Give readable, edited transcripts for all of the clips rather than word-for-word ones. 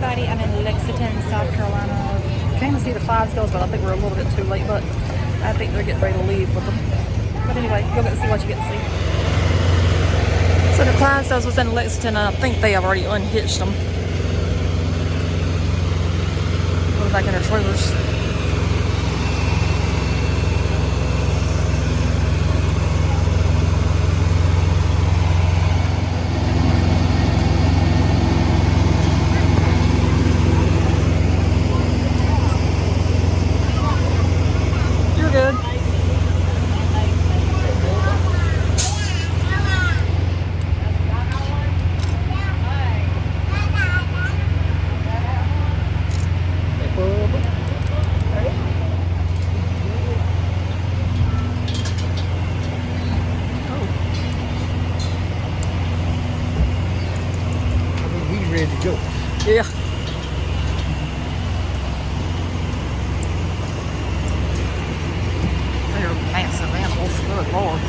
everybody. I'm in Lexington, South Carolina. Came to see the Clydesdales, but I think we're a little bit too late. But I think they're getting ready to leave with them. But anyway, you'll get to see what you get to see. So the Clydesdales was in Lexington, and I think they have already unhitched them. Put them back in their trailers. Yeah. They're massive animals. Good Lord.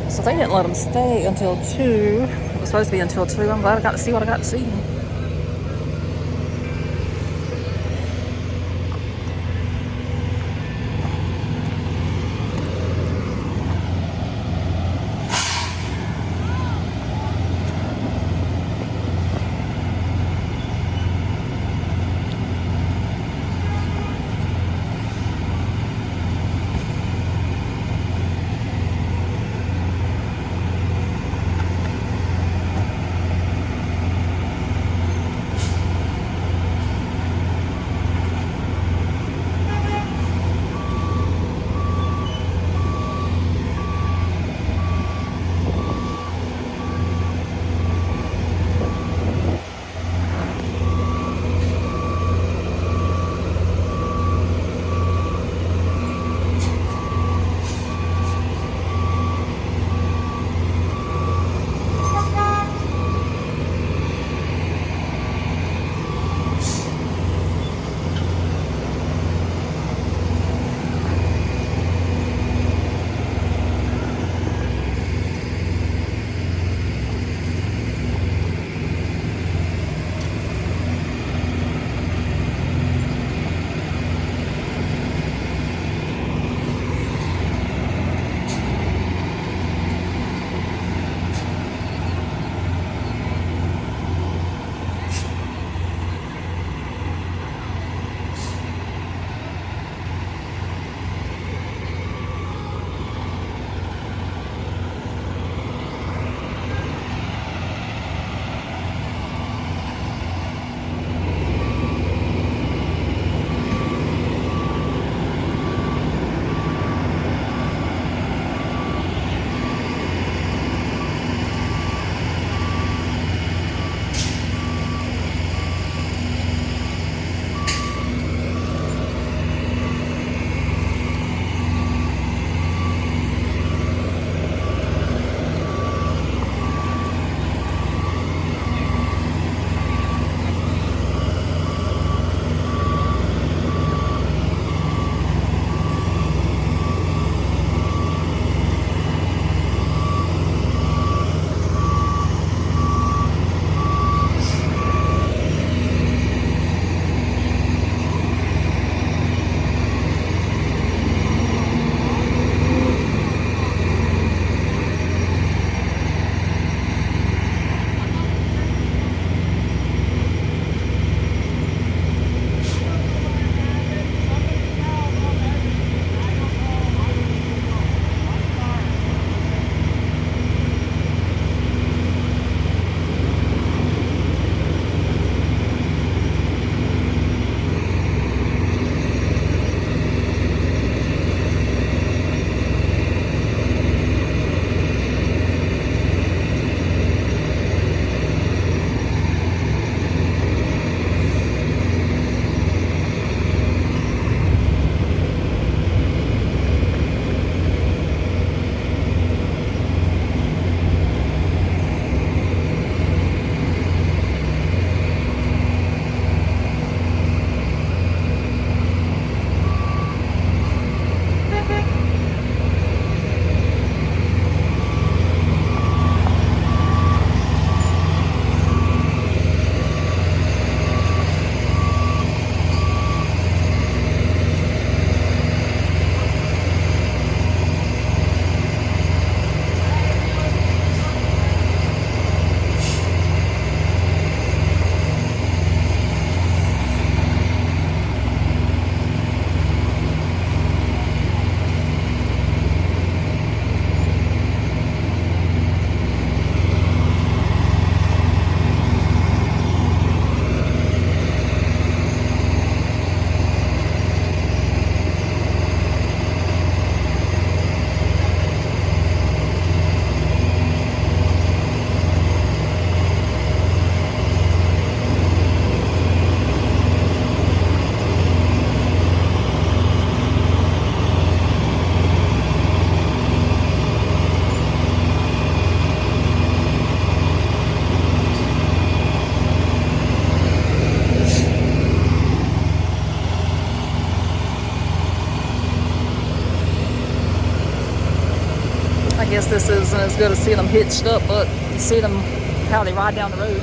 So they didn't let them stay until 2. It was supposed to be until 2. I'm glad I got to see what I got to see. guess this isn't as good as seeing them hitched up, but you see them, how they ride down the road.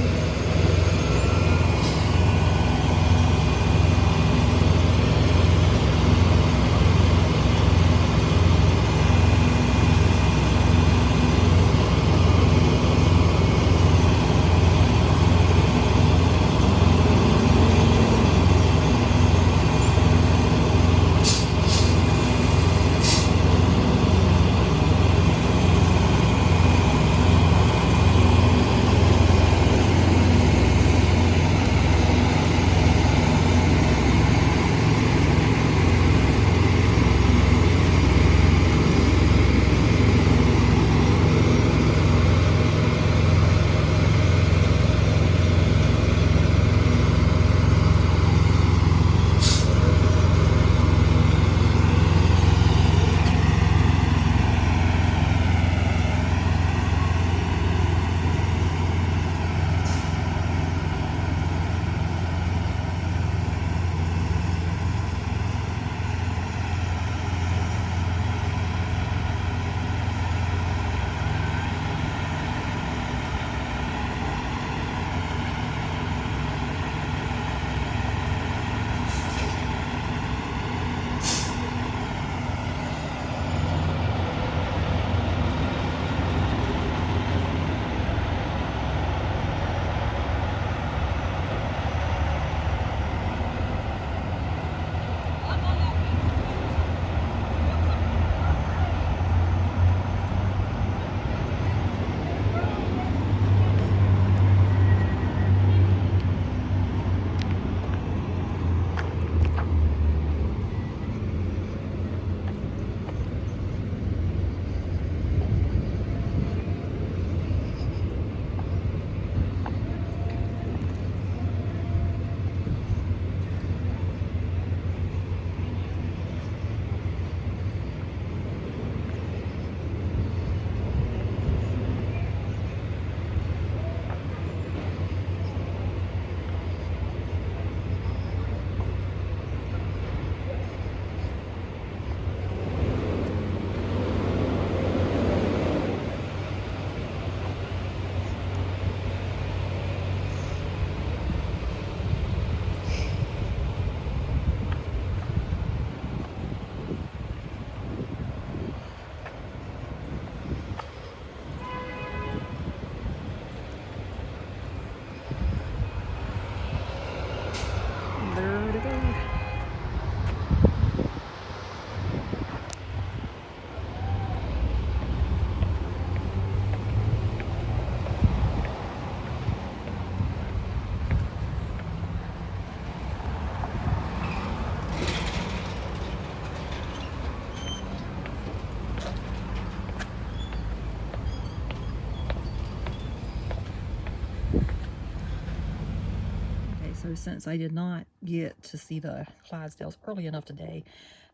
So since I did not get to see the Clydesdales early enough today,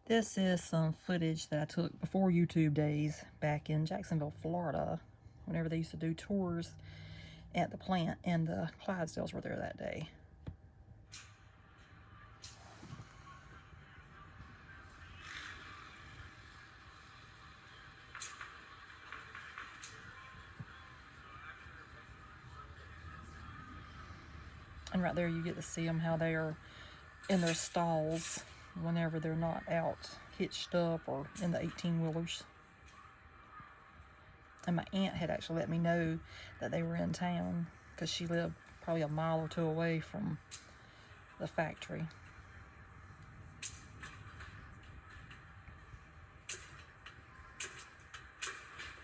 this is some footage that I took before YouTube days back in Jacksonville, Florida, whenever they used to do tours at the plant, and the Clydesdales were there that day. And right there you get to see them, how they are in their stalls whenever they're not out hitched up or in the 18-wheelers. And my aunt had actually let me know that they were in town because she lived probably a mile or two away from the factory.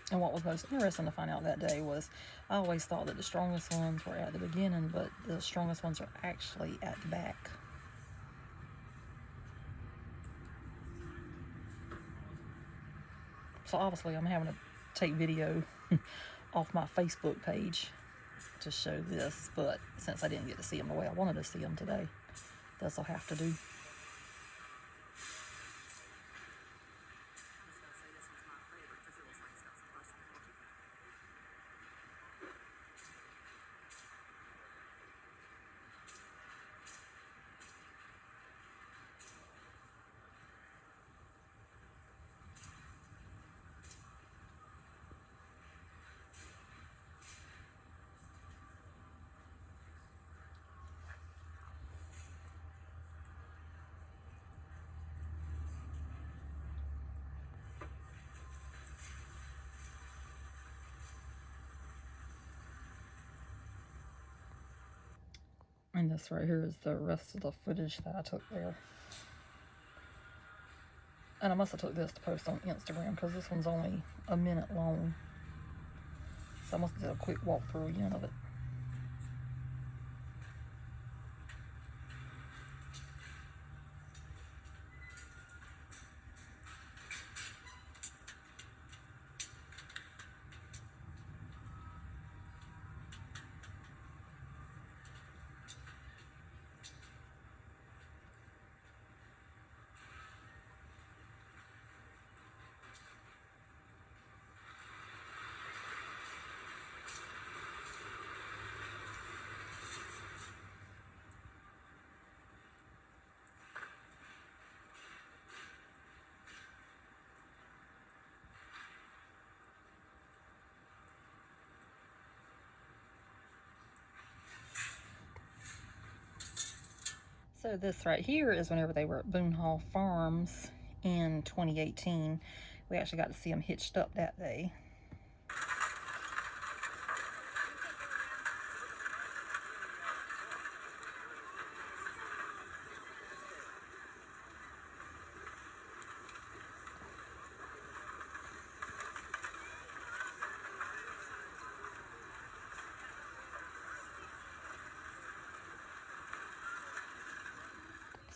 And what was most interesting to find out that day was, I always thought that the strongest ones were at the beginning, but the strongest ones are actually at the back. So obviously I'm having to take video off my Facebook page to show this, but since I didn't get to see them the way I wanted to see them today, this will have to do. And this right here is the rest of the footage that I took there. And I must have took this to post on Instagram because this one's only a minute long. So I must have did a quick walkthrough again of it. So this right here is whenever they were at Boon Hall Farms in 2018. We actually got to see them hitched up that day.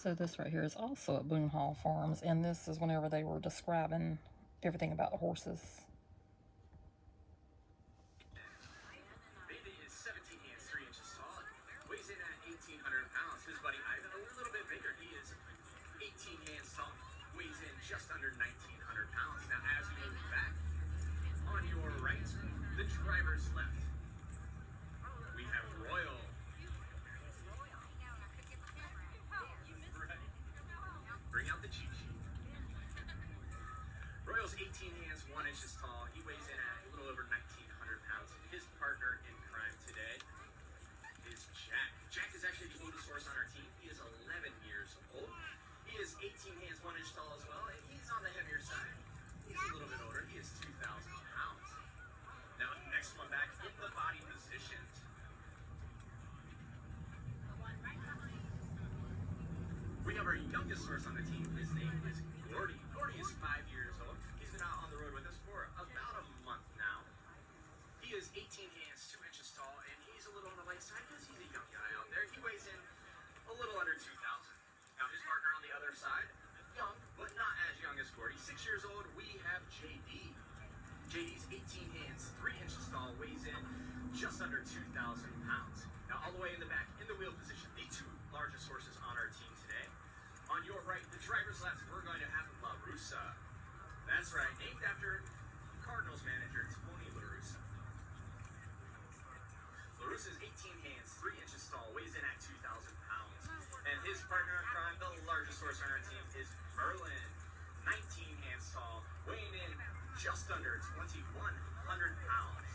So this right here is also at Boon Hall Farms, and this is whenever they were describing everything about the horses. Baby is 17 hands 3 inches tall, weighs in at 1,800 pounds. His buddy Ivan, a little bit bigger. He is 18 hands tall, weighs in just under 1,900 pounds. Now, as we move back, on your right, the driver's left, we have Royal. Bring out the cheat sheet. Royal's 18 hands 1 inches tall. He weighs in at a little over 1,900 pounds. His partner in crime today is Jack. Jack is actually the oldest horse on our team. He is 11 years old. He is 18 hands 1 inch tall as well, and he's on the heavier side. He's a little bit older. He is 2,000 pounds. Now, next one back in the body position. We have our youngest horse on the team. His name is Gordy. Gordy is 5 years old. He's been out on the road with us for about a month now. He is 18 hands 2 inches tall, and he's a little on the light side because he's a young guy out there. He weighs in a little under 2,000. Now his partner on the other side, young, but not as young as Gordy. 6 years old, we have JD. JD's 18 hands 3 inches tall, weighs in just under 2,000 pounds. Now all the way in the back, in the wheel position, the two largest horses on our team today. On your right, the driver's left, we're going to have La Russa. That's right, named after Cardinals manager Tony La Russa. La Russa's 18 hands 3 inches tall, weighs in at 2,000 pounds. And his partner in crime, the largest horse on our team, is Merlin. 19 hands tall, weighing in just under 2,100 pounds.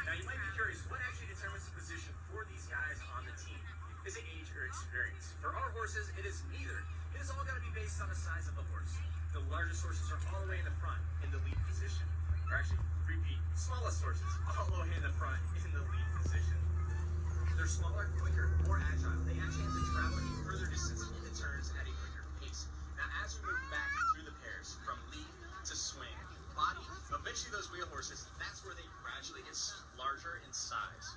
Now you might be curious, what actually determines the position for these guys on the team? Is it age or experience? For our horses, it is neither. It is all going to be based on the size of the horse. The largest horses are all the way in the front in the lead position. Or actually, repeat, smallest horses all the way in the front in the lead position. They're smaller, quicker, more agile. They actually have to travel a further distance in the turns at a quicker pace. Now, as we move back through the pairs, from lead to swing, body, eventually those wheel horses, that's where they gradually get larger in size.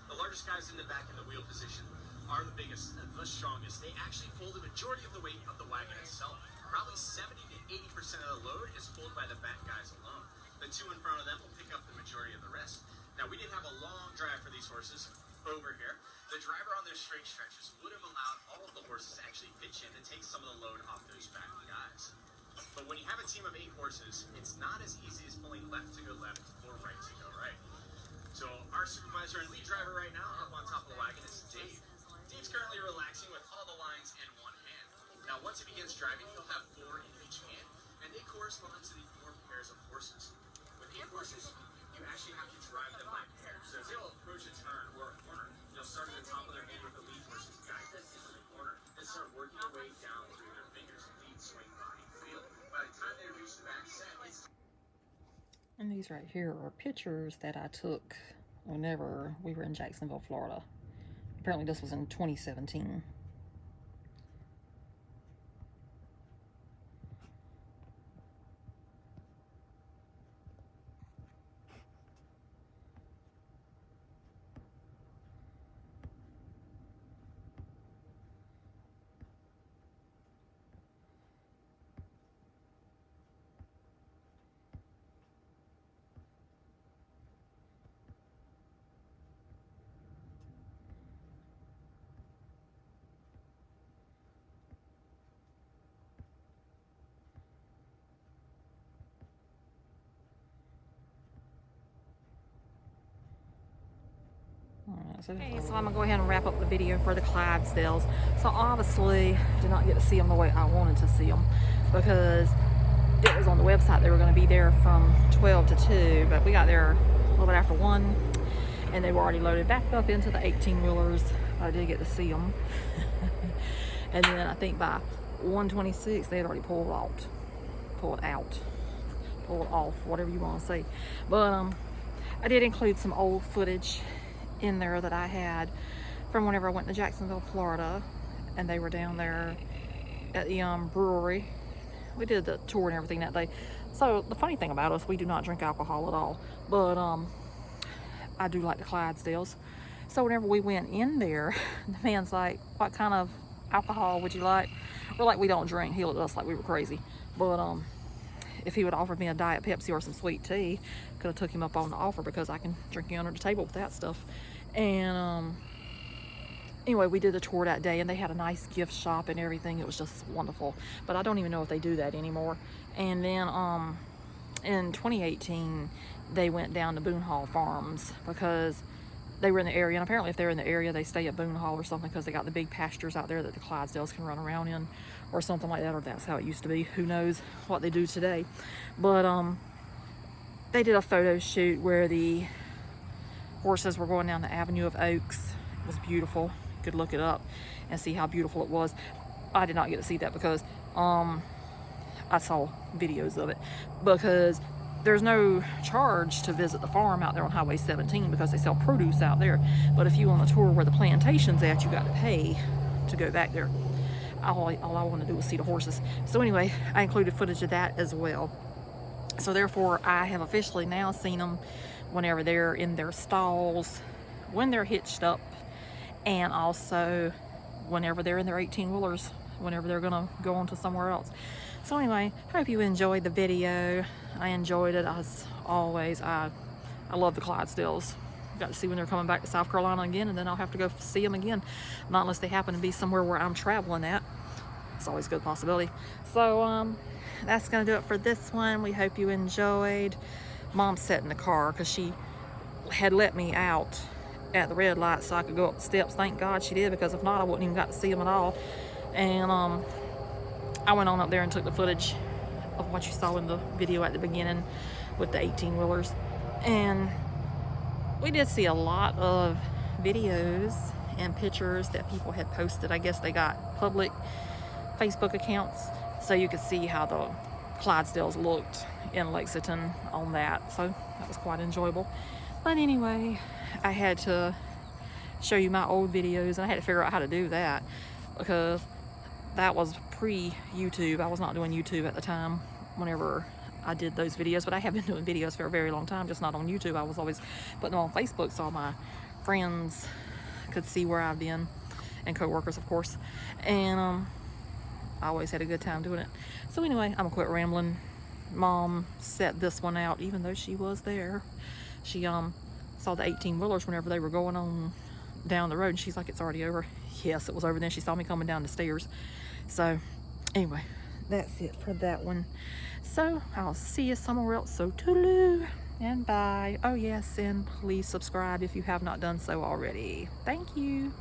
The largest guys in the back in the wheel position are the biggest and the strongest. They actually pull the majority of the weight of the wagon itself. Probably 70 to 80% of the load is pulled by the back guys alone. The two in front of them will pick up the majority of the rest. Now, we did have a long drive for these horses over here. The driver on those straight stretches would have allowed all of the horses to actually pitch in to take some of the load off those back guys. But when you have a team of 8 horses, it's not as easy as pulling left to go left or right to go right. So our supervisor and lead driver right now up on top of the wagon is Dave. Dave's currently relaxing with all the lines in one hand. Now once he begins driving, he'll have 4 in each hand, and they correspond to the 4 pairs of horses. With 8 horses, you actually have to drive them by pair. So as they'll approach a turn or a corner, you'll start at the top of their hand with the lead horses, guide them into the corner, and start working their way down through their fingers, lead, swing, body, wheel. By the time they reach the back set, it's... And these right here are pictures that I took whenever we were in Jacksonville, Florida. Apparently this was in 2017. Okay, so I'm gonna go ahead and wrap up the video for the Clydesdales. So obviously did not get to see them the way I wanted to see them, because it was on the website they were going to be there from 12 to 2, but we got there a little bit after 1 and they were already loaded back up into the 18-wheelers. I did get to see them. And then I think by 1:26 they had already pulled off, whatever you want to say. But I did include some old footage in there that I had from whenever I went to Jacksonville, Florida, and they were down there at the brewery. We did the tour and everything that day. So the funny thing about us, we do not drink alcohol at all, but I do like the Clydesdales. So whenever we went in there, the man's like, what kind of alcohol would you like? We're like, we don't drink. He looked at us like we were crazy. But if he would offer me a Diet Pepsi or some sweet tea, could have took him up on the offer, because I can drink you under the table with that stuff. And anyway, we did the tour that day and they had a nice gift shop and everything. It was just wonderful, but I don't even know if they do that anymore. And then in 2018 they went down to Boon Hall Farms because they were in the area, and apparently if they're in the area they stay at Boon Hall or something, because they got the big pastures out there that the Clydesdales can run around in or something like that, or that's how it used to be. Who knows what they do today. But they did a photo shoot where the horses were going down the Avenue of Oaks. It was beautiful. You could look it up and see how beautiful it was. I did not get to see that because I saw videos of it, because there's no charge to visit the farm out there on Highway 17 because they sell produce out there. But if you want a tour where the plantation's at, you got to pay to go back there. All I want to do was see the horses. So anyway, I included footage of that as well. So therefore, I have officially now seen them whenever they're in their stalls, when they're hitched up, and also whenever they're in their 18-wheelers, whenever they're gonna go on to somewhere else. So anyway, hope you enjoyed the video. I enjoyed it as always. I love the Clydesdales. Got to see when they're coming back to South Carolina again, and then I'll have to go see them again. Not unless they happen to be somewhere where I'm traveling at. It's always a good possibility. So that's gonna do it for this one. We hope you enjoyed. Mom sat in the car because she had let me out at the red light so I could go up the steps. Thank God she did, because if not, I wouldn't even got to see them at all. And I went on up there and took the footage of what you saw in the video at the beginning with the 18-wheelers. And we did see a lot of videos and pictures that people had posted. I guess they got public Facebook accounts, so you could see how the Clydesdales looked in Lexington on that. So that was quite enjoyable. But anyway, I had to show you my old videos, and I had to figure out how to do that because that was pre-YouTube. I was not doing YouTube at the time whenever I did those videos, but I have been doing videos for a very long time, just not on YouTube. I was always putting them on Facebook so all my friends could see where I've been, and co-workers of course. And I always had a good time doing it. So anyway, I'm gonna quit rambling. Mom set this one out, even though she was there. She saw the 18-wheelers whenever they were going on down the road, and she's like, it's already over. Yes, it was over. Then she saw me coming down the stairs. So anyway, that's it for that one. So I'll see you somewhere else. So toodaloo and bye. Oh yes, and please subscribe if you have not done so already. Thank you.